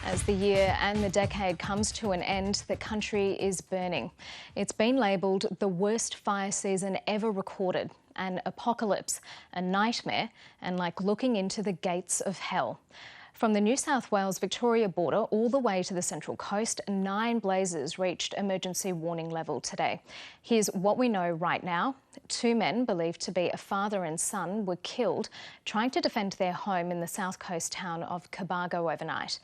As the year and the decade comes to an end, the country is burning. It's been labelled the worst fire season ever recorded, an apocalypse, a nightmare, and like looking into the gates of hell. From the New South Wales-Victoria border all the way to the Central Coast, 9 blazes reached emergency warning level today. Here's what we know right now. 2 men, believed to be a father and son, were killed trying to defend their home in the South Coast town of Cobargo overnight.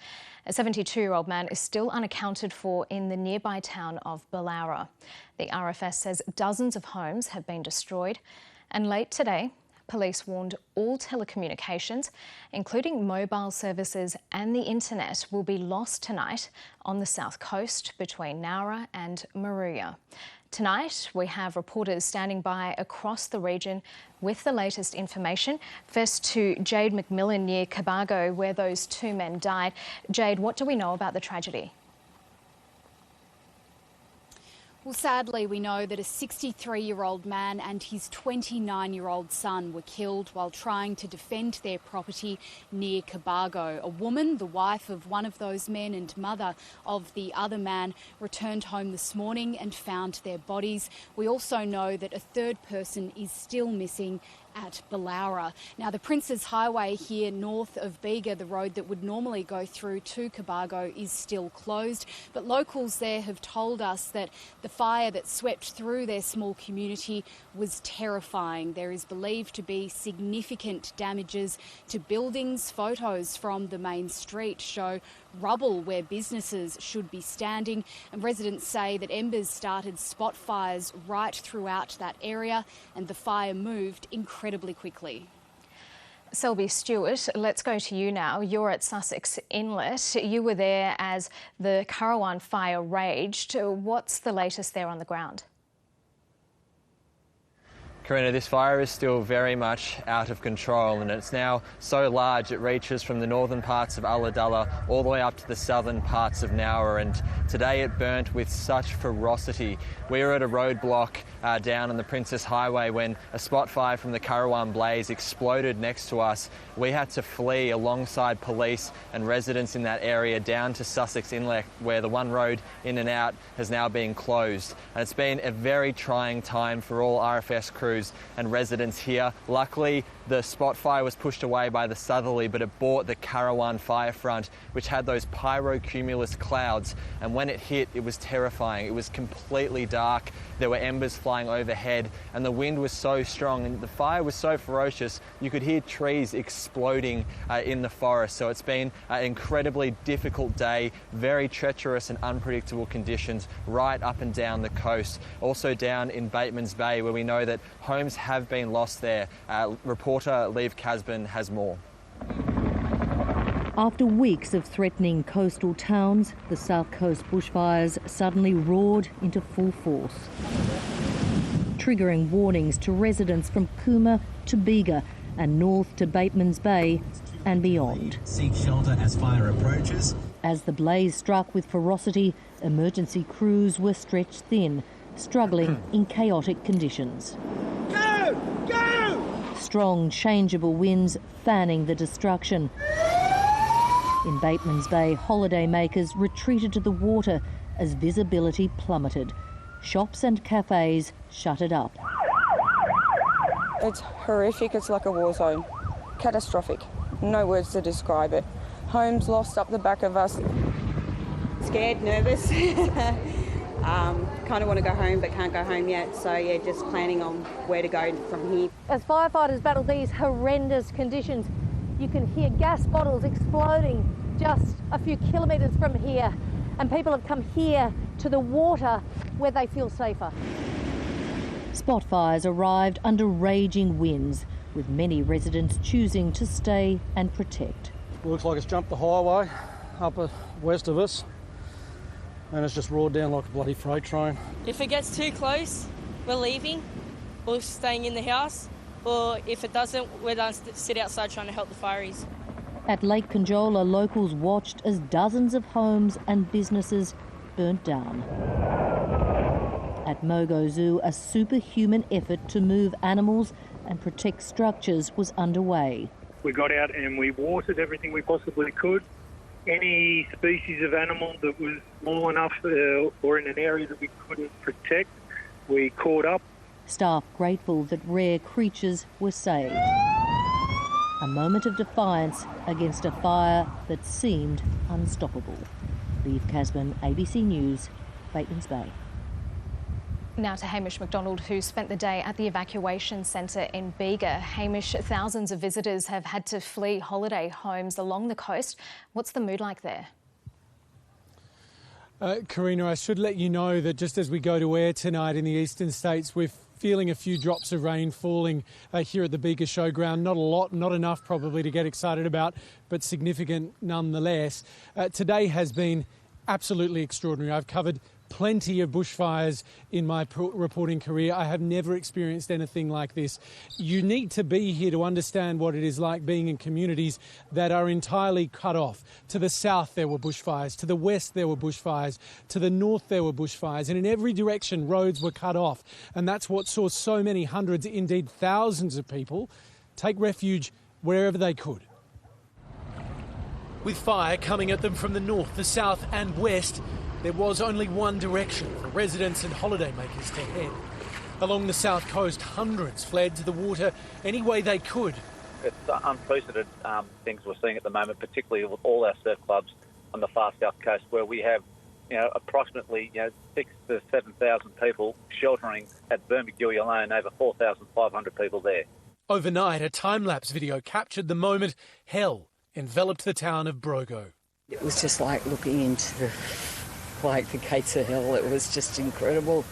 A 72-year-old man is still unaccounted for in the nearby town of Ballowra. The RFS says dozens of homes have been destroyed. And late today, police warned all telecommunications, including mobile services and the internet, will be lost tonight on the south coast between Nowra and Moruya. Tonight, we have reporters standing by across the region with the latest information. First to Jade Macmillan near Cobargo, where those 2 men died. Jade, what do we know about the tragedy? Well, sadly, we know that a 63-year-old man and his 29-year-old son were killed while trying to defend their property near Cobargo. A woman, the wife of one of those men and mother of the other man, returned home this morning and found their bodies. We also know that a 3rd person is still missing at Ballowra. Now, the Princes Highway here north of Bega, the road that would normally go through to Cobargo, is still closed. But locals there have told us that the fire that swept through their small community was terrifying. There is believed to be significant damages to buildings. Photos from the main street show rubble where businesses should be standing, and residents say that embers started spot fires right throughout that area and the fire moved incredibly quickly. Selby, Stewart, let's go to you now. You're at Sussex Inlet. You were there as the Currawong fire raged. What's the latest there on the ground? Karina, this fire is still very much out of control, and it's now so large it reaches from the northern parts of Ulladulla all the way up to the southern parts of Nowra, and today it burnt with such ferocity. We were at a roadblock down on the Princess Highway when a spot fire from the Currawong blaze exploded next to us. We had to flee alongside police and residents in that area down to Sussex Inlet, where the one road in and out has now been closed. And it's been a very trying time for all RFS crews and residents here. Luckily, the spot fire was pushed away by the southerly, but it brought the Currawong fire front, which had those pyrocumulus clouds, and when it hit, it was terrifying. It was completely dark, there were embers flying overhead, and the wind was so strong, and the fire was so ferocious, you could hear trees exploding in the forest. So it's been an incredibly difficult day, very treacherous and unpredictable conditions right up and down the coast. Also down in Batemans Bay, where we know that homes have been lost there. Reporter Leave Casbin has more. After weeks of threatening coastal towns, the South Coast bushfires suddenly roared into full force, triggering warnings to residents from Cooma to Bega and north to Batemans Bay and beyond. Seek shelter as fire approaches. As the blaze struck with ferocity, emergency crews were stretched thin, struggling in chaotic conditions. Go! Go! Strong, changeable winds fanning the destruction. In Batemans Bay, holidaymakers retreated to the water as visibility plummeted. Shops and cafes shuttered up. It's horrific. It's like a war zone. Catastrophic. No words to describe it. Homes lost up the back of us. Scared, nervous. Kind of want to go home but can't go home yet, so yeah, just planning on where to go from here. As firefighters battle these horrendous conditions, you can hear gas bottles exploding just a few kilometres from here, and people have come here to the water where they feel safer. Spot fires arrived under raging winds, with many residents choosing to stay and protect. Looks like it's jumped the highway up west of us, and it's just roared down like a bloody freight train. If it gets too close, we're leaving, or staying in the house, or if it doesn't, we're going to sit outside trying to help the fireys. At Lake Conjola, locals watched as dozens of homes and businesses burnt down. At Mogo Zoo, a superhuman effort to move animals and protect structures was underway. We got out and we watered everything we possibly could. any species of animal that was small enough or in an area that we couldn't protect, we caught up. Staff grateful that rare creatures were saved. A moment of defiance against a fire that seemed unstoppable. Liv Casman, ABC News, Batemans Bay. Now to Hamish Macdonald, who spent the day at the evacuation centre in Bega. Hamish, thousands of visitors have had to flee holiday homes along the coast. What's the mood like there? Karina, I should let you know that just as we go to air tonight in the eastern states, we're feeling a few drops of rain falling here at the Bega Showground. Not a lot, not enough probably to get excited about, but significant nonetheless. Today has been absolutely extraordinary. I've covered plenty of bushfires in my reporting career. I have never experienced anything like this. You need to be here to understand what it is like being in communities that are entirely cut off. To the south there were bushfires, to the west there were bushfires, to the north there were bushfires, and in every direction roads were cut off. And that's what saw so many hundreds, indeed thousands of people take refuge wherever they could. With fire coming at them from the north, the south and west, there was only one direction for residents and holidaymakers to head. Along the south coast, hundreds fled to the water any way they could. It's unprecedented things we're seeing at the moment, particularly with all our surf clubs on the far south coast, where we have, approximately 6,000 to 7,000 people sheltering at Bermagui alone, over 4,500 people there. Overnight, a time-lapse video captured the moment hell enveloped the town of Brogo. It was just like looking into the gates of hell. It was just incredible.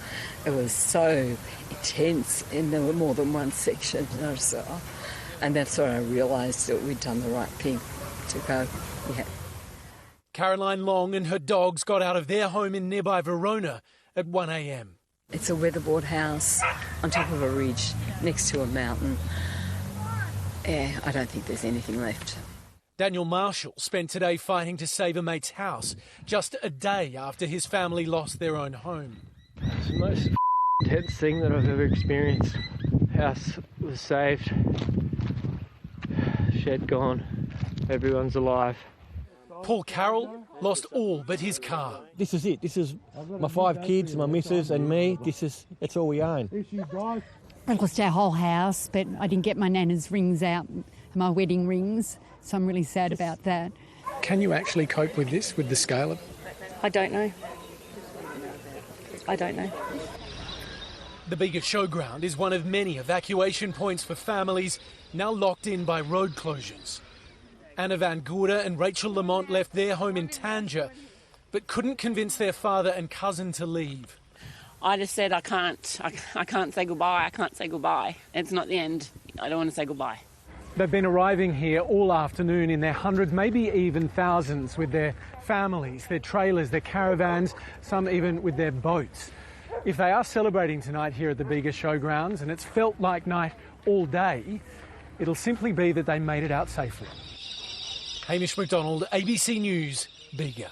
It was so intense, and there were more than one section I saw. And that's when I realised that we'd done the right thing to go. Yeah. Caroline Long and her dogs got out of their home in nearby Verona at 1 a.m. It's a weatherboard house on top of a ridge next to a mountain. Yeah, I don't think there's anything left. Daniel Marshall spent today fighting to save a mate's house, just a day after his family lost their own home. It's the most intense thing that I've ever experienced. House was saved, shed gone, everyone's alive. Paul Carroll lost all but his car. This is it. This is my 5 kids, my missus and me. It's all we own. I lost our whole house, but I didn't get my nana's rings out, my wedding rings. So I'm really sad about that. Can you actually cope with this, with the scale of it? I don't know. The Bega Showground is one of many evacuation points for families now locked in by road closures. Anna Van Goorda and Rachel Lamont left their home in Tanger, but couldn't convince their father and cousin to leave. I just said I can't say goodbye. I can't say goodbye. It's not the end. I don't want to say goodbye. They've been arriving here all afternoon in their hundreds, maybe even thousands, with their families, their trailers, their caravans, some even with their boats. If they are celebrating tonight here at the Bega Showgrounds, and it's felt like night all day, it'll simply be that they made it out safely. Hamish Macdonald, ABC News, Bega.